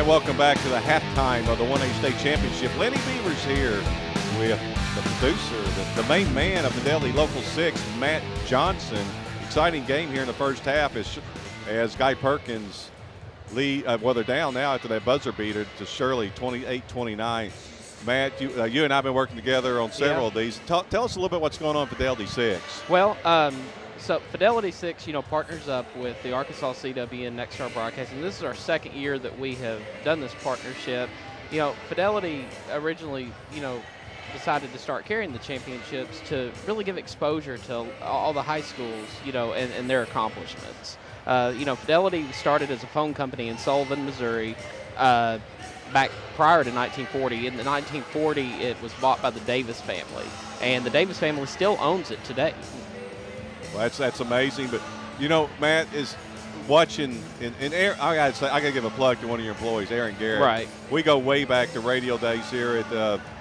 And welcome back to the halftime of the 1A State Championship. Lenny Beavers here with the producer, the main man of Fidelity Local 6, Matt Johnson. Exciting game here in the first half as Guy Perkins lead. They're down now after that buzzer beater to Shirley, 28-29. Matt, you and I have been working together on several of these. Tell us a little bit what's going on at Fidelity 6. Well, so Fidelity 6, partners up with the Arkansas CW and Nexstar Broadcasting. This is our second year that we have done this partnership. Fidelity originally, decided to start carrying the championships to really give exposure to all the high schools, and their accomplishments. Fidelity started as a phone company in Sullivan, Missouri, back prior to 1940. In the 1940, it was bought by the Davis family, and the Davis family still owns it today. Well, that's amazing. But, Matt is watching, and Aaron, I got to give a plug to one of your employees, Aaron Garrett. Right. We go way back to radio days here at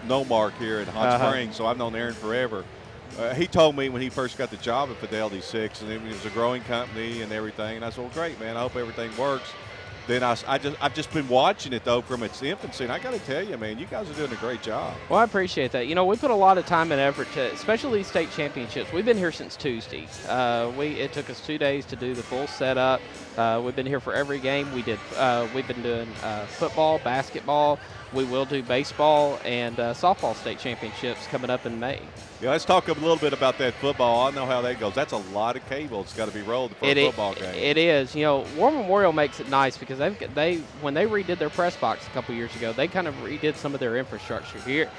Nomark here in Hot Springs, so I've known Aaron forever. He told me when he first got the job at Fidelity 6, and it was a growing company and everything, and I said, well, great, man, I hope everything works. Then I've just been watching it, though, from its infancy, and I got to tell you, man, you guys are doing a great job. Well, I appreciate that. We put a lot of time and effort to, especially these state championships. We've been here since Tuesday. It took us 2 days to do the full setup. We've been here for every game. We've been doing football, basketball. We will do baseball and softball state championships coming up in May. Yeah, let's talk a little bit about that football. I know how that goes. That's a lot of cable that's got to be rolled for a football game. It is. War Memorial makes it nice because when they redid their press box a couple years ago, they kind of redid some of their infrastructure here.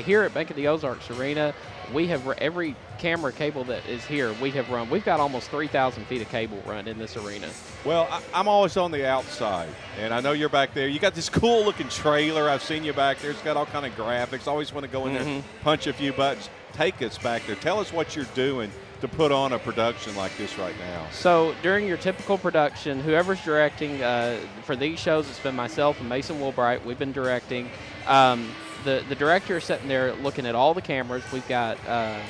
Here at Bank of the Ozarks Arena, we have every camera cable that is here. We've got almost 3,000 feet of cable run in this arena. Well, I'm always on the outside, and I know you're back there. You got this cool-looking trailer. I've seen you back there. It's got all kind of graphics. I always want to go in there and punch a few buttons. Take us back there. Tell us what you're doing to put on a production like this right now. So during your typical production, whoever's directing for these shows, it's been myself and Mason Wilbright. We've been directing. The director is sitting there looking at all the cameras. We've got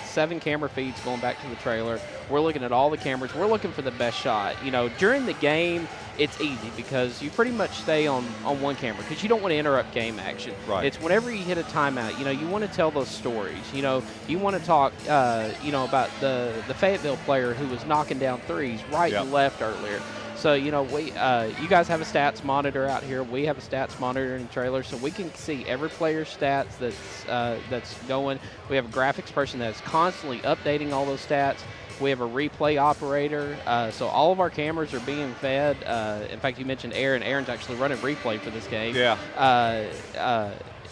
7 camera feeds going back to the trailer. We're looking at all the cameras. We're looking for the best shot. During the game, it's easy because you pretty much stay on one camera because you don't want to interrupt game action. Right. It's whenever you hit a timeout, you want to tell those stories. You want to talk, about the Fayetteville player who was knocking down threes right and left earlier. So, you guys have a stats monitor out here. We have a stats monitor in the trailer, so we can see every player's stats that's going. We have a graphics person that's constantly updating all those stats. We have a replay operator, so all of our cameras are being fed. In fact, you mentioned Aaron. Aaron's actually running replay for this game. Yeah.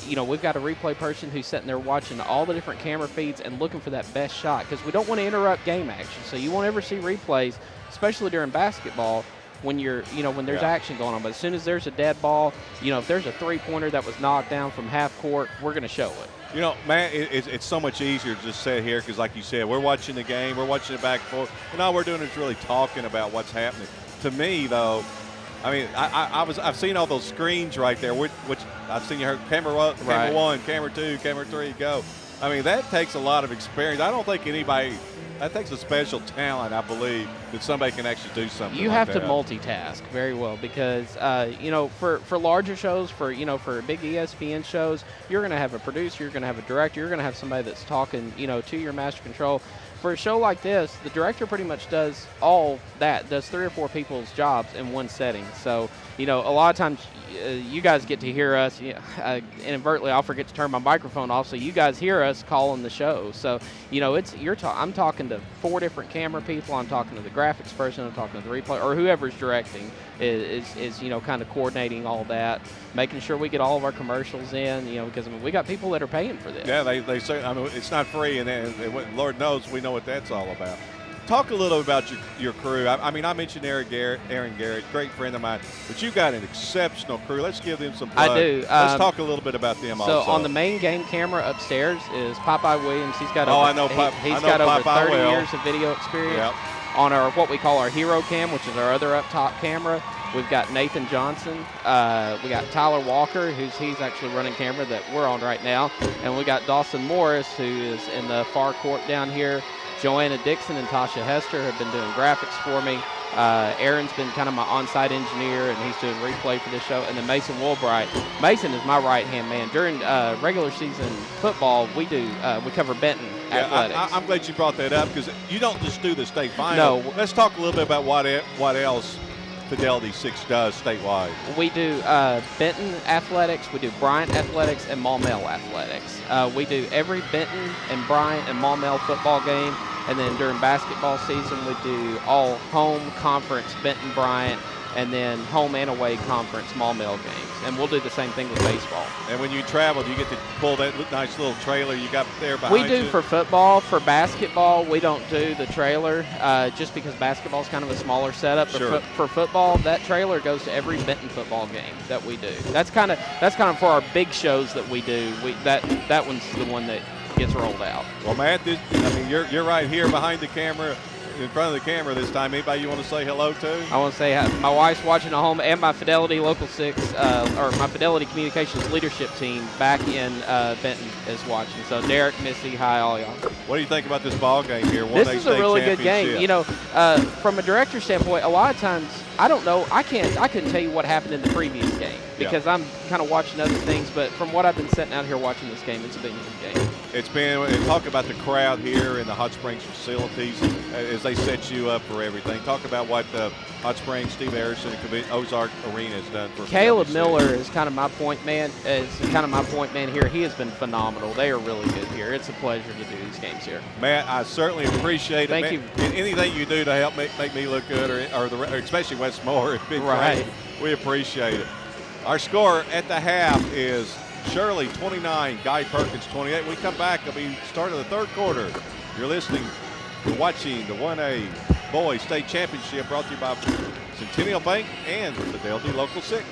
We've got a replay person who's sitting there watching all the different camera feeds and looking for that best shot because we don't want to interrupt game action. So you won't ever see replays, especially during basketball, when when there's action going on. But as soon as there's a dead ball, if there's a three-pointer that was knocked down from half court, we're going to show it. Matt, it's so much easier to just sit here because, like you said, we're watching the game, we're watching it back and forth, and all we're doing is really talking about what's happening. To me, though, I've seen all those screens right there, which I've seen you heard camera 1, camera 2, camera 3, go. That takes a lot of experience. I don't think that takes a special talent, I believe, that somebody can actually do something You like have that. to multitask very well because, for larger shows, for big ESPN shows, you're going to have a producer, you're going to have a director, you're going to have somebody that's talking, to your master control. For a show like this, the director pretty much does all that, does 3 or 4 people's jobs in one setting. So, a lot of times you guys get to hear us, inadvertently I'll forget to turn my microphone off, so you guys hear us calling the show. So, I'm talking to 4 different camera people, I'm talking to the graphics person, I'm talking to the replay, or whoever's directing is kind of coordinating all that, making sure we get all of our commercials in, because we got people that are paying for this. Yeah, they say, it's not free, and Lord knows we know what that's all about. Talk a little about your crew. I mentioned Aaron Garrett, great friend of mine, but you got an exceptional crew. Let's give them some plug. I do. Let's talk a little bit about them also. So on the main game camera upstairs is Popeye Williams. He's got over 30 years of video experience. Yep. On what we call our Hero Cam, which is our other up top camera, we've got Nathan Johnson. We got Tyler Walker, he's actually running camera that we're on right now. And we got Dawson Morris, who is in the far court down here. Joanna Dixon and Tasha Hester have been doing graphics for me. Aaron's been kind of my on-site engineer, and he's doing replay for this show. And then Mason Woolbright. Mason is my right-hand man. During regular season football, we cover Benton athletics. I'm glad you brought that up because you don't just do the state final. No. Let's talk a little bit about what else Fidelity 6 does statewide. We do Benton athletics, we do Bryant athletics, and Maumelle athletics. We do every Benton and Bryant and Maumelle football game, and then during basketball season, we do all home conference Benton Bryant, and then home and away conference Maumelle games. And we'll do the same thing with baseball. And when you travel, do you get to pull that nice little trailer you got there behind you? We do for football. For basketball, we don't do the trailer just because basketball is kind of a smaller setup. Sure. For football, that trailer goes to every Benton football game that we do. That's kind of for our big shows that we do. That one's the one that gets rolled out. Well, Matt, you're right here behind the camera. In front of the camera this time. Anybody you want to say hello to? I want to say hi. My wife's watching at home, and my Fidelity Local 6, or my Fidelity Communications leadership team back in Benton is watching. So Derek, Missy, hi all y'all. What do you think about this ball game here? This is a really good game. You know, from a director standpoint, a lot of times I don't know. I couldn't tell you what happened in the previous game because I'm kind of watching other things. But from what I've been sitting out here watching this game, it's been a good game. It's been, and talk about the crowd here in the Hot Springs facilities as they set you up for everything. Talk about what Hot Springs, Steve Harrison, and Ozark Arena has done for Caleb Miller is kind of my point man. Here. He has been phenomenal. They are really good here. It's a pleasure to do these games here. Matt, I certainly appreciate it. Thank you. Anything you do to help make me look good, or especially Westmore, it's been great. We appreciate it. Our score at the half is Shirley 29, Guy Perkins 28. We come back, it'll be start of the third quarter. You're listening to watching the 1A Boys State Championship brought to you by Centennial Bank and Fidelity Local 6.